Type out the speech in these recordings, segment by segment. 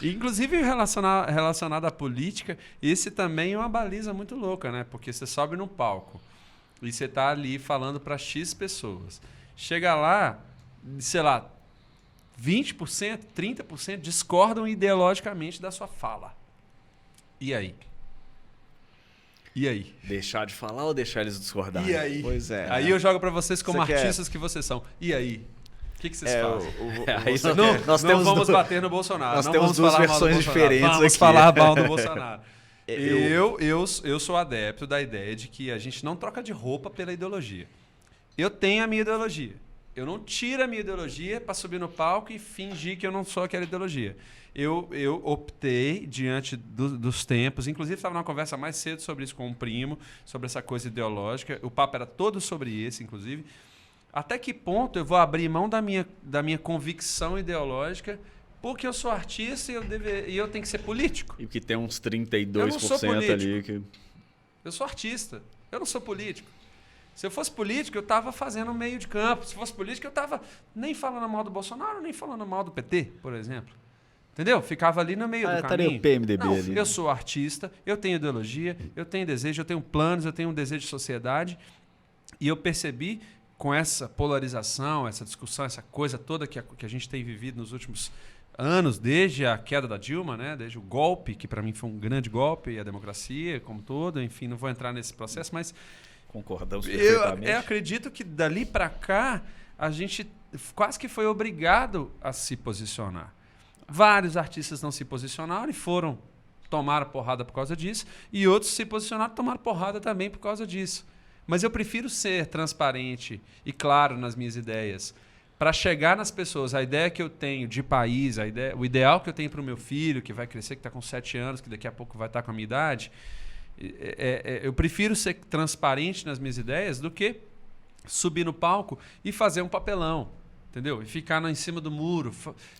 Inclusive relacionado à política, esse também é uma baliza muito louca, né? Porque você sobe no palco e você tá ali falando para X pessoas. Chega lá, sei lá, 20%, 30% discordam ideologicamente da sua fala. E aí? E aí? Deixar de falar ou deixar eles discordarem? E aí? Pois é. Aí eu jogo para vocês como artistas que vocês são. E aí? O que vocês fazem? Não vamos bater no Bolsonaro. Nós não temos vamos duas falar versões diferentes vamos aqui. falar mal do Bolsonaro. Eu sou adepto da ideia de que a gente não troca de roupa pela ideologia. Eu tenho a minha ideologia. Eu não tiro a minha ideologia para subir no palco e fingir que eu não sou aquela ideologia. Eu optei, diante dos tempos, inclusive estava numa conversa mais cedo sobre isso com um primo, sobre essa coisa ideológica. O papo era todo sobre isso, inclusive. Até que ponto eu vou abrir mão da minha convicção ideológica porque eu sou artista e eu tenho que ser político? E que tem uns 32% eu não sou político. ali. Que... Eu sou artista, eu não sou político. Se eu fosse político, eu estava fazendo meio de campo. Se fosse político, eu estava nem falando mal do Bolsonaro, nem falando mal do PT, por exemplo. Entendeu? Ficava ali no meio do caminho. O PMDB não, ali. Eu sou artista, eu tenho ideologia, eu tenho desejo, eu tenho planos, eu tenho um desejo de sociedade. E eu percebi, com essa polarização, essa discussão, essa coisa toda que a gente tem vivido nos últimos anos, desde a queda da Dilma, né? Desde o golpe, que para mim foi um grande golpe, e a democracia como todo, enfim, não vou entrar nesse processo, mas... Concordamos perfeitamente. Eu acredito que dali para cá a gente quase que foi obrigado a se posicionar. Vários artistas não se posicionaram e tomaram porrada por causa disso, e outros se posicionaram e tomaram porrada também por causa disso. Mas eu prefiro ser transparente e claro nas minhas ideias, para chegar nas pessoas, a ideia que eu tenho de país, o ideal que eu tenho para o meu filho, que vai crescer, que está com 7 anos, que daqui a pouco vai estar com a minha idade. Eu prefiro ser transparente nas minhas ideias do que subir no palco e fazer um papelão, entendeu? E ficar em cima do muro.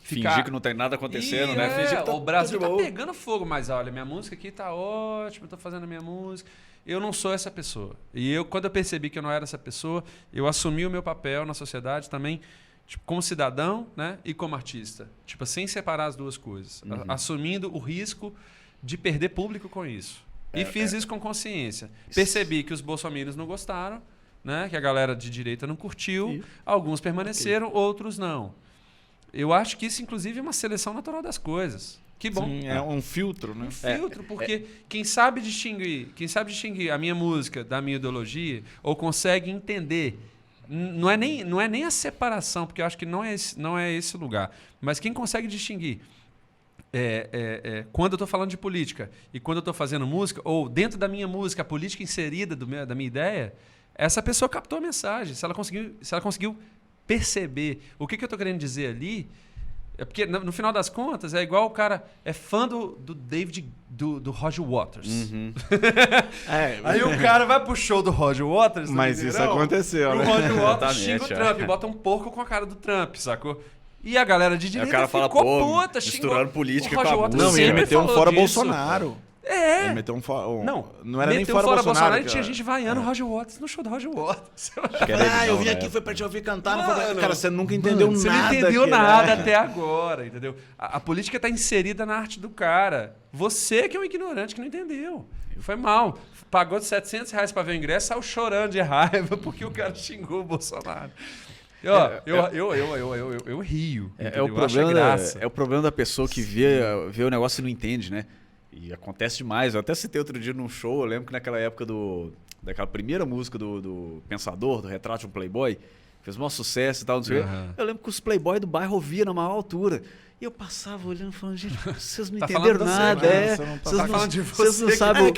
Fingir que não tem nada acontecendo, né? Fingir que o Brasil tá pegando fogo, mas olha, minha música aqui tá ótima, eu tô fazendo a minha música. Eu não sou essa pessoa. E quando eu percebi que eu não era essa pessoa, eu assumi o meu papel na sociedade também, tipo, como cidadão, né? E como artista. Tipo, sem separar as duas coisas. Assumindo o risco de perder público com isso. E fiz isso com consciência. Percebi que os bolsominions não gostaram, né? Que a galera de direita não curtiu. Alguns permaneceram, outros não. Eu acho que isso, inclusive, é uma seleção natural das coisas. Que bom. Sim, é um filtro, né? Um filtro, porque quem sabe distinguir a minha música da minha ideologia, ou consegue entender, não é nem a separação, porque eu acho que não é esse lugar, mas quem consegue distinguir quando eu estou falando de política e quando eu estou fazendo música, ou dentro da minha música, a política inserida da minha ideia, essa pessoa captou a mensagem. Se ela conseguiu perceber o que eu estou querendo dizer ali, porque no final das contas é igual o cara é fã do David, do Roger Waters. Aí o cara vai pro show do Roger Waters. Mas isso aconteceu, né? O Roger Waters xinga o Trump, bota um porco com a cara do Trump, sacou? E a galera de direita o cara fala, puta, misturando política com a música. Não, ele meteu um fora disso. Bolsonaro. Ele meteu um fora... Não era nem fora Bolsonaro. E tinha gente vaiando o Roger Waters no show do Roger Waters. Eu vim aqui, foi pra te ouvir cantar. Cara, você nunca entendeu nada. Você não entendeu nada até agora, entendeu? A política tá inserida na arte do cara. Você que é um ignorante que não entendeu. Foi mal. Pagou R$700 pra ver o ingresso, saiu chorando de raiva porque o cara xingou o Bolsonaro. Eu rio. O problema da pessoa que vê o negócio e não entende, né? E acontece demais. Eu até citei outro dia num show, eu lembro que naquela época daquela primeira música do Pensador, do Retrato de um Playboy, fez um maior sucesso e tal, não sei o quê. Eu lembro que os Playboy do bairro ouviam na maior altura. E eu passava olhando e falando, gente, vocês não entenderam nada. Vocês não sabem o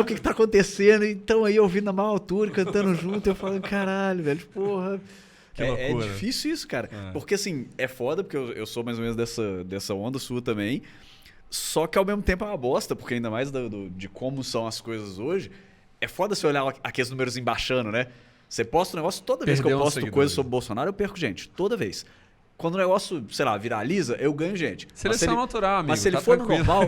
que está acontecendo. Então aí eu ouvindo na maior altura, cantando junto, eu falando, caralho, velho, porra. É difícil isso, cara. Porque assim, é foda, porque eu sou mais ou menos dessa onda sua também. Só que ao mesmo tempo é uma bosta, porque ainda mais de como são as coisas hoje, é foda você olhar aqueles números embaixando, né? Você posta um negócio, toda vez que eu posto coisa sobre o Bolsonaro, eu perco gente. Toda vez. Quando o negócio, sei lá, viraliza, eu ganho gente. Seleção natural, amigo. Mas se ele for no normal,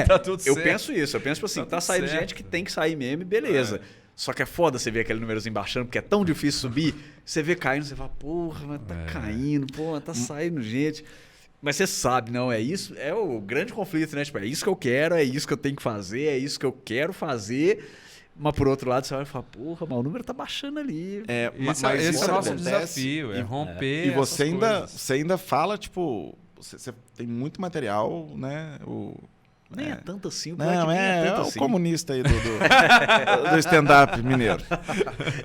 tá tudo certo. Eu penso isso. Eu penso, tipo assim, tá saindo gente que tem que sair meme, beleza. Só que é foda você ver aquele números embaixando, porque é tão difícil subir. Você vê caindo, você fala, porra, mas tá caindo, porra, tá saindo gente. Mas você sabe, não, é isso, é o grande conflito, né? Tipo, é isso que eu quero, é isso que eu tenho que fazer, é isso que eu quero fazer. Mas por outro lado, você vai falar, porra, mas o número tá baixando ali. Esse é o nosso desafio, é romper. E você essas ainda fala, tipo, você tem muito material, né? Nem é tanto assim, o Não, nem é tanto o assim. comunista aí do stand-up mineiro.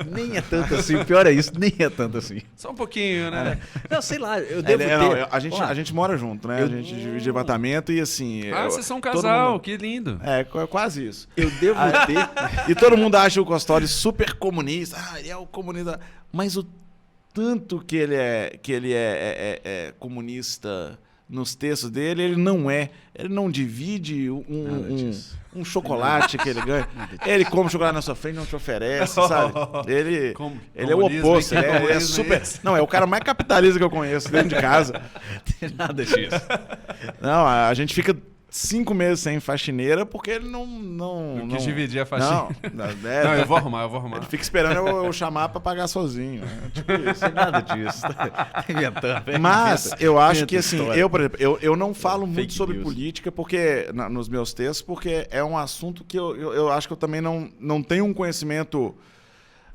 Nem é tanto assim, o pior é isso, nem é tanto assim. Só um pouquinho, né? Não, sei lá, eu devo ter... Não, a gente mora junto, né? A gente divide apartamento e assim... Vocês são um casal, que lindo. É quase isso. Eu devo ter... E todo mundo acha o Costório super comunista. Ele é o comunista. Mas o tanto que ele é comunista nos textos dele, ele não é. Ele não divide um chocolate que ele ganha. Ele come chocolate na sua frente, não te oferece, sabe? Ele é o oposto. Ele é super... Não, é o cara mais capitalista que eu conheço dentro de casa. Tem nada disso. Não, a gente fica 5 meses sem faxineira porque ele não quis dividir a faxina. Não, eu vou arrumar. Ele fica esperando eu chamar pra pagar sozinho. Tipo isso. Tem nada disso. Tá inventando. Mas eu acho que assim, por exemplo, eu não falo muito sobre news. política porque nos meus textos, porque é um assunto que eu acho que eu também não tenho um conhecimento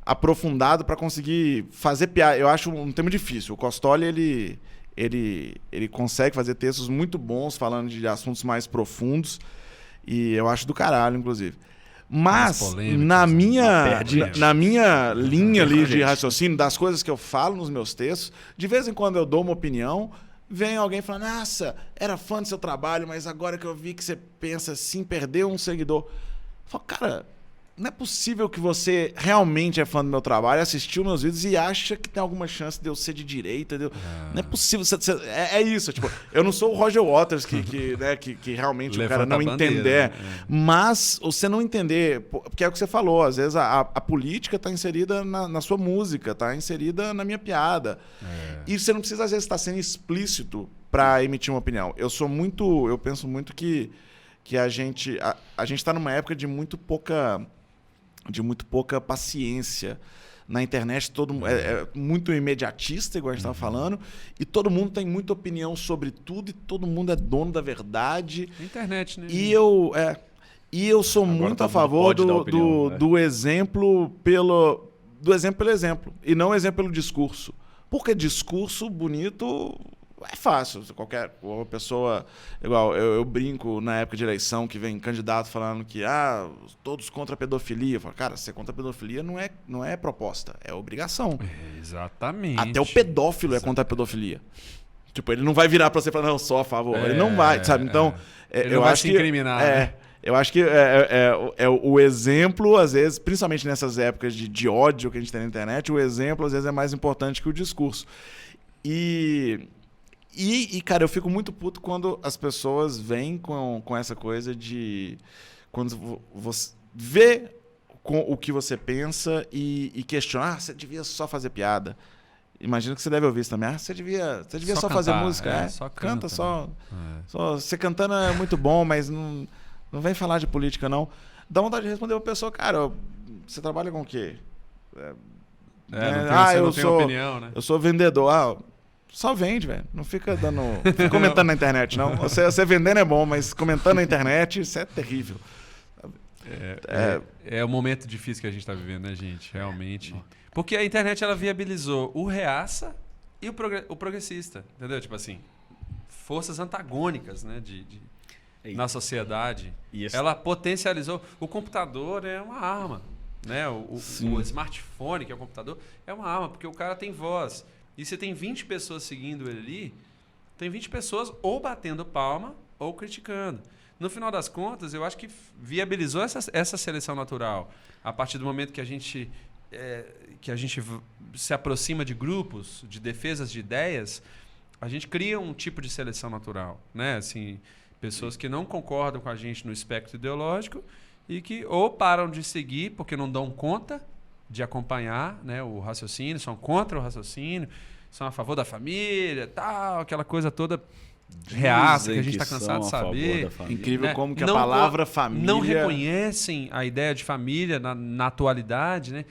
aprofundado para conseguir fazer piada. Eu acho um tema difícil. O Costoli, ele consegue fazer textos muito bons falando de assuntos mais profundos e eu acho do caralho, inclusive. Mas na minha linha ali de raciocínio, das coisas que eu falo nos meus textos, de vez em quando eu dou uma opinião, vem alguém falando, nossa, era fã do seu trabalho, mas agora que eu vi que você pensa assim, perdeu um seguidor. Eu falo, cara, não é possível que você realmente é fã do meu trabalho, assistiu meus vídeos e acha que tem alguma chance de eu ser de direita. Não é possível. É isso. Tipo, eu não sou o Roger Waters que realmente o cara não entender. Né? Mas você não entender, porque é o que você falou, às vezes a política está inserida na sua música, está inserida na minha piada. E você não precisa, às vezes, estar sendo explícito para emitir uma opinião. Eu penso muito que a gente está numa época de muito pouca paciência. Na internet todo é muito imediatista, igual a gente estava falando, e todo mundo tem muita opinião sobre tudo e todo mundo é dono da verdade. Internet, né? E eu sou agora muito a favor do exemplo pelo exemplo e não exemplo pelo discurso. Porque discurso bonito é fácil. Qualquer pessoa... Igual, eu brinco na época de eleição que vem candidato falando que todos contra a pedofilia. Eu falo, cara, ser contra a pedofilia não é proposta, é obrigação. Exatamente. Até o pedófilo é contra a pedofilia. Tipo, ele não vai virar pra você e falar, não, sou a favor. Ele não vai, sabe? Então, ele não vai se incriminar. Né? Eu acho que é o exemplo, às vezes, principalmente nessas épocas de ódio que a gente tem na internet, o exemplo, às vezes, é mais importante que o discurso. E, cara, eu fico muito puto quando as pessoas vêm com essa coisa de... Quando você vê o que você pensa e questiona, você devia só fazer piada. Imagino que você deve ouvir isso também. Você devia só cantar, fazer música. Só canta, só... É. Você cantando é muito bom, mas não vem falar de política, não. Dá vontade de responder pra pessoa, cara, você trabalha com o quê? Não tem opinião, né? Eu sou vendedor. Só vende, velho. Não fica comentando na internet, não. Você vendendo é bom, mas comentando na internet, isso é terrível. É o momento difícil que a gente está vivendo, né, gente? Realmente. Porque a internet, ela viabilizou o reaça e o progressista, entendeu? Tipo assim, forças antagônicas, né, na sociedade. Ela potencializou. O computador é uma arma, né? O smartphone, que é o computador, é uma arma, porque o cara tem voz. E se tem 20 pessoas seguindo ele ali, tem 20 pessoas ou batendo palma ou criticando. No final das contas, eu acho que viabilizou essa seleção natural. A partir do momento que a gente se aproxima de grupos, de defesas de ideias, a gente cria um tipo de seleção natural, né? Assim, pessoas que não concordam com a gente no espectro ideológico e que ou param de seguir porque não dão conta de acompanhar, né, o raciocínio, são contra o raciocínio, são a favor da família, tal, aquela coisa toda reaça que a gente está cansado de saber. Incrível, né? Como que não, a palavra família... Não reconhecem a ideia de família na atualidade, né?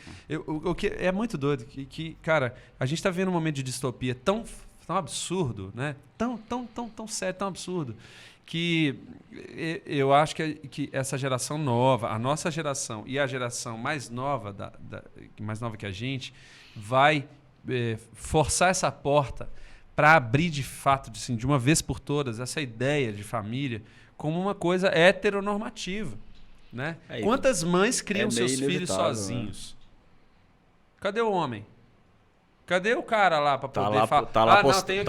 O que é muito doido, que, cara, a gente está vendo um momento de distopia tão tão absurdo, né? Tão sério, tão absurdo, que eu acho que essa geração nova, a nossa geração e a geração mais nova, mais nova que a gente, vai forçar essa porta para abrir de fato, assim, de uma vez por todas, essa ideia de família como uma coisa heteronormativa. Né? Quantas mães criam seus filhos sozinhos? Né? Cadê o homem? Cadê o cara lá para poder falar? Tá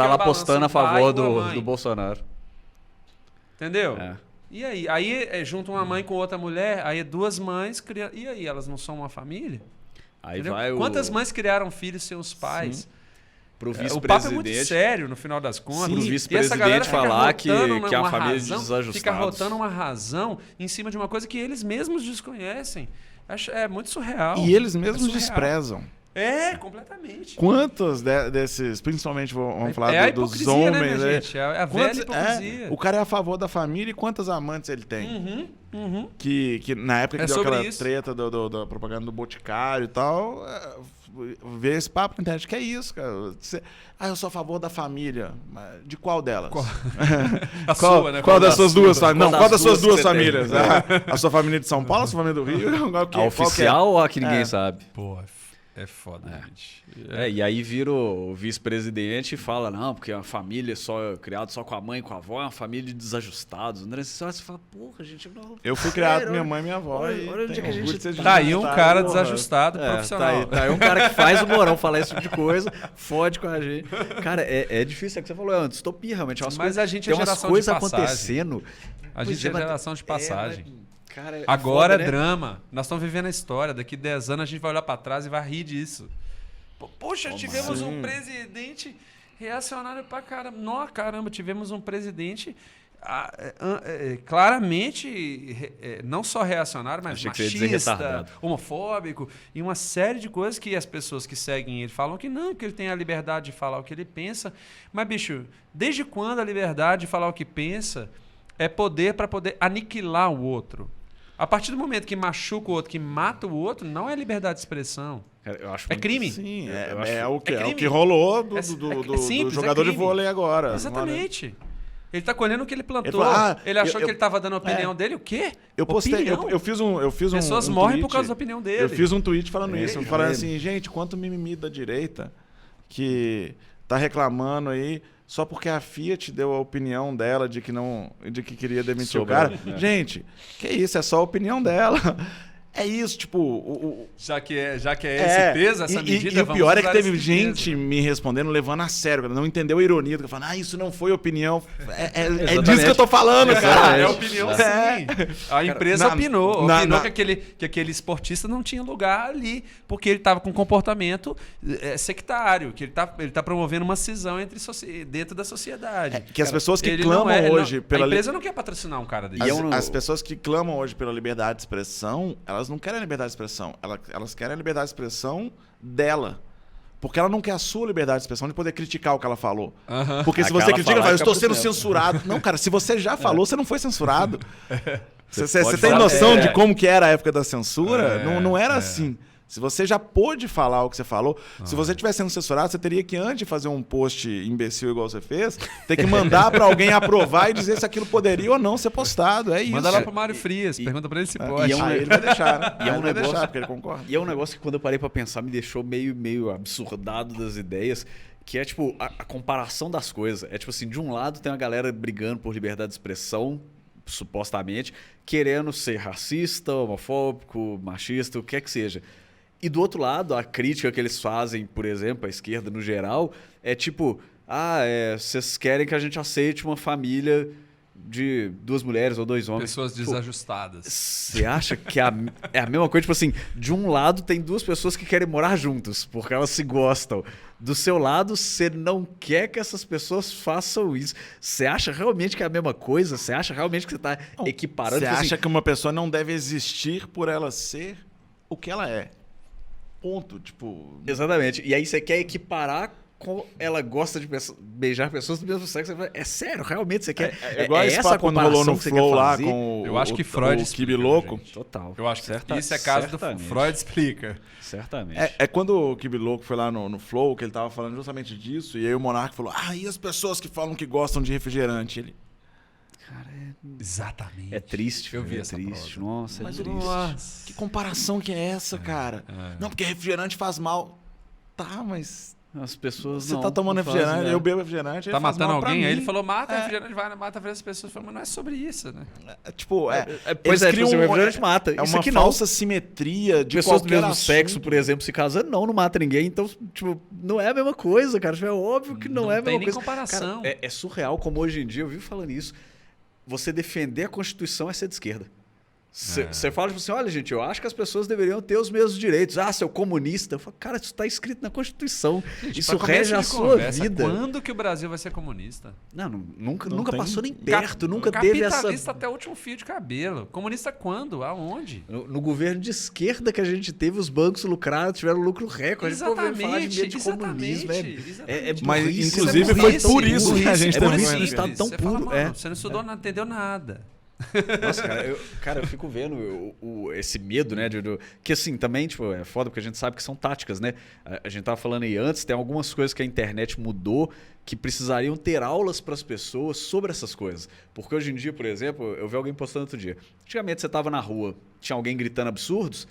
lá postando a favor do Bolsonaro. Entendeu? E aí? Aí junta uma mãe com outra mulher, aí 2 mães criam. E aí, elas não são uma família? Aí Quantas mães criaram filhos sem os pais? Sim. Pro vice-presidente, o papo é muito sério, no final das contas. Pro vice-presidente falar que é uma família desajustada. Fica rotando uma razão em cima de uma coisa que eles mesmos desconhecem. É muito surreal. E eles mesmos desprezam. Completamente. Quantos desses, principalmente vamos falar dos homens, né, minha gente? É a velha hipocrisia. O cara é a favor da família e quantas amantes ele tem? Que na época que deu aquela treta da propaganda do Boticário e tal, ver esse papo na internet, que é isso, cara. Eu sou a favor da família. De qual delas? Sua, né? Qual das suas duas famílias? Não, qual das suas duas famílias? A sua família de São Paulo, a sua família do Rio? A oficial ou a que ninguém sabe? Pô, é foda, gente. E aí vira o vice-presidente e fala, não, porque é uma família criada só com a mãe e com a avó, é uma família de desajustados. André, você fala, porra, gente... Não, eu fui criado com minha mãe e minha avó. Olha onde é que a gente... Tá aí um cara desajustado, profissional. Tá aí um cara que faz o Mourão falar esse tipo de coisa, fode com a gente. Cara, é difícil, é o que você falou, é uma distopia, realmente. Mas a gente tem umas coisas acontecendo. A gente é geração de passagem. Cara, agora foda, é drama. Nós estamos vivendo a história. Daqui 10 anos a gente vai olhar para trás e vai rir disso. Poxa, tivemos um presidente reacionário pra caramba. Não, caramba, tivemos um presidente claramente não só reacionário, mas machista, homofóbico e uma série de coisas que as pessoas que seguem ele falam que não, que ele tem a liberdade de falar o que ele pensa. Mas, bicho, desde quando a liberdade de falar o que pensa é poder para poder aniquilar o outro? A partir do momento que machuca o outro, que mata o outro, não é liberdade de expressão. Eu acho crime. Sim, é o que rolou do jogador de vôlei agora. Exatamente. Ele está colhendo o que ele plantou. Ele achou que ele estava dando a opinião dele. O quê? Eu postei, eu fiz um Pessoas morrem por causa da opinião dele. Eu fiz um tweet falando isso. Falando assim, gente, quanto mimimi da direita que tá reclamando aí só porque a Fiat deu a opinião dela de que queria demitir o cara. Gente, que isso, é só a opinião dela. É isso, tipo... Já que é esse peso, essa medida... E o pior é que teve gente me respondendo, levando a sério, não entendeu a ironia. Falando, isso não foi opinião. É disso que eu tô falando, cara. É opinião, sim. A empresa opinou que aquele esportista não tinha lugar ali, porque ele estava com um comportamento sectário, que ele tá promovendo uma cisão dentro da sociedade. Que as pessoas que clamam hoje... A empresa não quer patrocinar um cara desse. As pessoas que clamam hoje pela liberdade de expressão, elas não querem a liberdade de expressão. Elas querem a liberdade de expressão dela. Porque ela não quer a sua liberdade de expressão de poder criticar o que ela falou. Porque se você critica, ela fala, eu estou sendo censurado. Não, cara, se você já falou, você não foi censurado. Você tem noção de como que era a época da censura? Não era assim. Se você já pôde falar o que você falou, se você estivesse sendo censurado, você teria que, antes de fazer um post imbecil igual você fez, ter que mandar para alguém aprovar e dizer se aquilo poderia ou não ser postado. É isso. Manda lá pro Mário Frias, pergunta para ele se pode. Aí ele vai deixar, né? E vai deixar, porque ele concorda. E é um negócio que, quando eu parei para pensar, me deixou meio absurdado das ideias, que é, tipo, a comparação das coisas. É, tipo assim, de um lado tem uma galera brigando por liberdade de expressão, supostamente, querendo ser racista, homofóbico, machista, o que é que seja. E do outro lado, a crítica que eles fazem, por exemplo, a esquerda no geral, é tipo, vocês querem que a gente aceite uma família de 2 mulheres ou 2 homens. Pessoas desajustadas. Você acha que é a mesma coisa? Tipo assim, de um lado tem 2 pessoas que querem morar juntos, porque elas se gostam. Do seu lado, você não quer que essas pessoas façam isso. Você acha realmente que é a mesma coisa? Você acha realmente que você está equiparando? Você acha que uma pessoa não deve existir por ela ser o que ela é? Ponto, tipo... Exatamente. E aí você quer equiparar ela gosta de beijar pessoas do mesmo sexo. É sério, realmente você quer... É igual esse papo quando rolou no Flow lá com eu acho que Freud o Kibe Louco. gente. Total. Eu acho que isso é caso do Freud explica. Certamente. É quando o Kibe Louco foi lá no Flow, que ele tava falando justamente disso, e aí o Monark falou, e as pessoas que falam que gostam de refrigerante? Ele... Cara, Exatamente. é triste. Eu vi é essa triste. prova. Nossa, é Mas, triste. Nossa. que comparação que é essa, cara? Não, porque refrigerante faz mal. Tá, mas... As pessoas Você não, tá tomando não refrigerante, fazem, né? eu bebo refrigerante, Tá ele faz matando mal pra alguém? Aí mim. ele falou, mata refrigerante, vai, mata várias pessoas. Eu falei, mas não é sobre isso, né? Pois eles é, criam tipo, o refrigerante mata. É Isso uma aqui falsa simetria de Pessoas do qualquer mesmo sexo, assunto. por exemplo, se casando, não mata ninguém. Então, tipo, não é a mesma coisa, cara. Tipo, é óbvio que não é a tem mesma nem coisa. comparação. Cara, é surreal como hoje em dia, eu vivo falando isso, você defender a Constituição é ser de esquerda. Você fala tipo assim, olha, gente, eu acho que as pessoas deveriam ter os mesmos direitos. seu comunista. Eu falo, cara, isso está escrito na Constituição. Gente, isso pra rege começo a de sua conversa, vida. Quando que o Brasil vai ser comunista? Nunca tem- passou nem perto, nunca teve essa... Capitalista até o último fio de cabelo. Comunista quando? Aonde? No governo de esquerda que a gente teve, os bancos lucraram, tiveram lucro recorde. Exatamente, falar de medo de comunismo. exatamente. Mas, burrice, inclusive, isso é foi burrice, por isso que a burrice. gente É teve burrice um no governo. estado tão Você fala, puro. mano, você não estudou, não entendeu nada. Nossa, cara, eu fico vendo esse medo, né? Que assim, também, tipo, é foda porque a gente sabe que são táticas, né? A gente tava falando aí antes, tem algumas coisas que a internet mudou que precisariam ter aulas para as pessoas sobre essas coisas. Porque hoje em dia, por exemplo, eu vi alguém postando outro dia. Antigamente você tava na rua, tinha alguém gritando absurdos,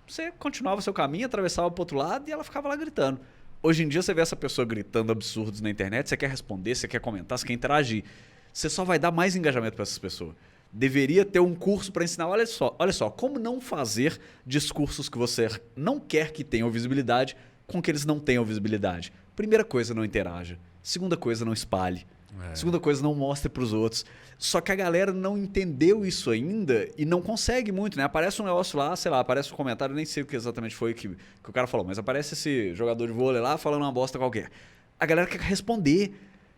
você continuava seu caminho, atravessava pro outro lado e ela ficava lá gritando. Hoje em dia você vê essa pessoa gritando absurdos na internet, você quer responder, você quer comentar, você quer interagir. Você só vai dar mais engajamento para essas pessoas. Deveria ter um curso para ensinar, olha só, como não fazer discursos que você não quer que tenham visibilidade com que eles não tenham visibilidade. Primeira coisa, não interaja. Segunda coisa, não espalhe. Segunda coisa, não mostre para os outros. Só que a galera não entendeu isso ainda e não consegue muito, né? Aparece um negócio lá, sei lá, aparece um comentário, nem sei o que exatamente foi que o cara falou, mas aparece esse jogador de vôlei lá falando uma bosta qualquer. A galera quer responder.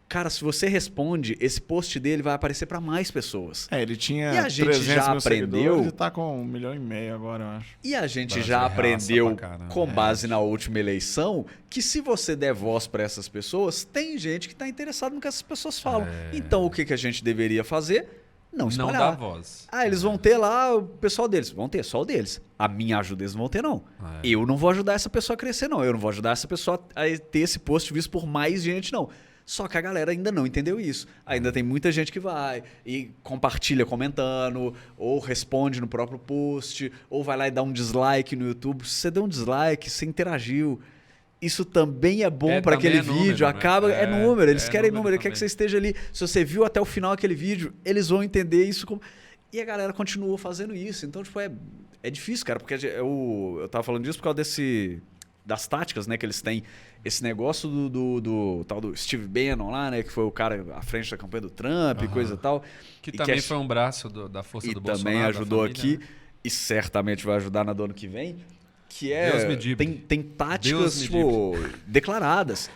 Cara, se você responde, esse post dele vai aparecer para mais pessoas. Ele tinha E a gente 300 já mil aprendeu- seguidores e tá com 1,5 milhão agora, eu acho. E a gente Brasil já reaça aprendeu, pra caramba. com base na última eleição, que se você der voz para essas pessoas, tem gente que está interessada no que essas pessoas falam. Então, o que a gente deveria fazer? Não Não espalhar. dá voz. Eles vão ter lá o pessoal deles. Vão ter, só o deles. A minha ajuda eles não vão ter, não. Eu não vou ajudar essa pessoa a crescer, não. Eu não vou ajudar essa pessoa a ter esse post visto por mais gente, não. Só que a galera ainda não entendeu isso. Ainda tem muita gente que vai e compartilha comentando, ou responde no próprio post, ou vai lá e dá um dislike no YouTube. Se você deu um dislike, você interagiu. Isso também é bom para também aquele é número, vídeo. né? Acaba, é número. Eles querem número número. Ele quer que também. você esteja ali. Se você viu até o final aquele vídeo, eles vão entender isso como... E a galera continua fazendo isso. Então, tipo, é difícil, cara. Porque eu tava falando disso por causa das táticas, né, que eles têm. Esse negócio do tal do Steve Bannon lá, né, que foi o cara à frente da campanha do Trump e coisa e tal. Que E também é- foi um braço da força e do Bolsonaro. também da ajudou família, aqui né? e certamente vai ajudar na do ano que vem, que é Deus me livre. tem táticas Deus me tipo, declaradas.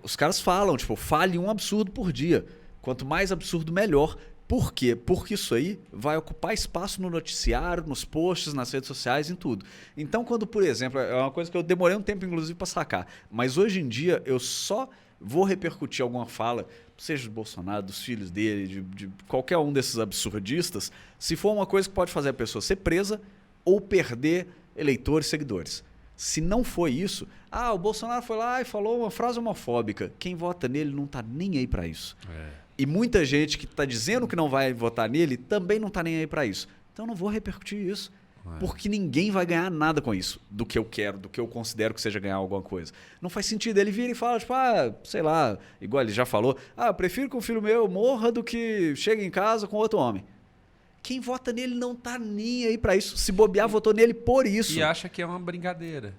Os caras falam, tipo, fale um absurdo por dia. Quanto mais absurdo, melhor. Por quê? Porque isso aí vai ocupar espaço no noticiário, nos posts, nas redes sociais, em tudo. Então, quando, por exemplo, é uma coisa que eu demorei um tempo, inclusive, para sacar, mas hoje em dia eu só vou repercutir alguma fala, seja do Bolsonaro, dos filhos dele, de qualquer um desses absurdistas, se for uma coisa que pode fazer a pessoa ser presa ou perder eleitores, seguidores. Se não foi isso, o Bolsonaro foi lá e falou uma frase homofóbica. Quem vota nele não tá nem aí para isso. E muita gente que está dizendo que não vai votar nele também não está nem aí para isso. Então eu não vou repercutir isso. Porque ninguém vai ganhar nada com isso. Do que eu quero, do que eu considero que seja ganhar alguma coisa. Não faz sentido. Ele vira e fala, tipo, sei lá, igual ele já falou, eu prefiro que um filho meu morra do que chegue em casa com outro homem. Quem vota nele não tá nem aí para isso. Se bobear, votou nele por isso. E acha que é uma brincadeira.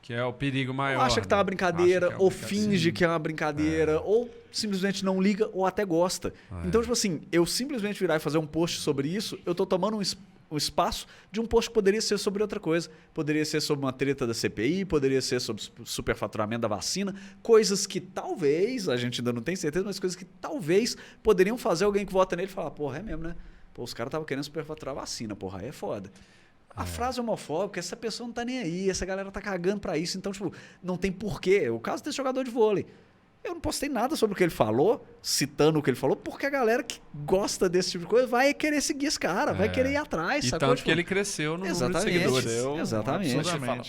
Que é o perigo maior. Ou acha que tá uma né? brincadeira, Acha que é uma ou brincadeira. finge que é uma brincadeira, ou simplesmente não liga, ou até gosta. Então, tipo assim, eu simplesmente virar e fazer um post sobre isso, eu tô tomando um espaço de um post que poderia ser sobre outra coisa. Poderia ser sobre uma treta da CPI, poderia ser sobre superfaturamento da vacina, coisas que talvez, a gente ainda não tem certeza, mas coisas que talvez poderiam fazer alguém que vota nele falar, porra, é mesmo, né? Pô, os caras estavam querendo superfaturar a vacina, porra, aí é foda. A frase homofóbica, essa pessoa não tá nem aí, essa galera tá cagando pra isso, então, tipo, não tem porquê. O caso desse jogador de vôlei. Eu não postei nada sobre o que ele falou, citando o que ele falou, porque a galera que gosta desse tipo de coisa vai querer seguir esse cara, vai querer ir atrás. E sacou? tanto Tipo, que ele cresceu no número de exatamente, seguidores. exatamente. absurdamente.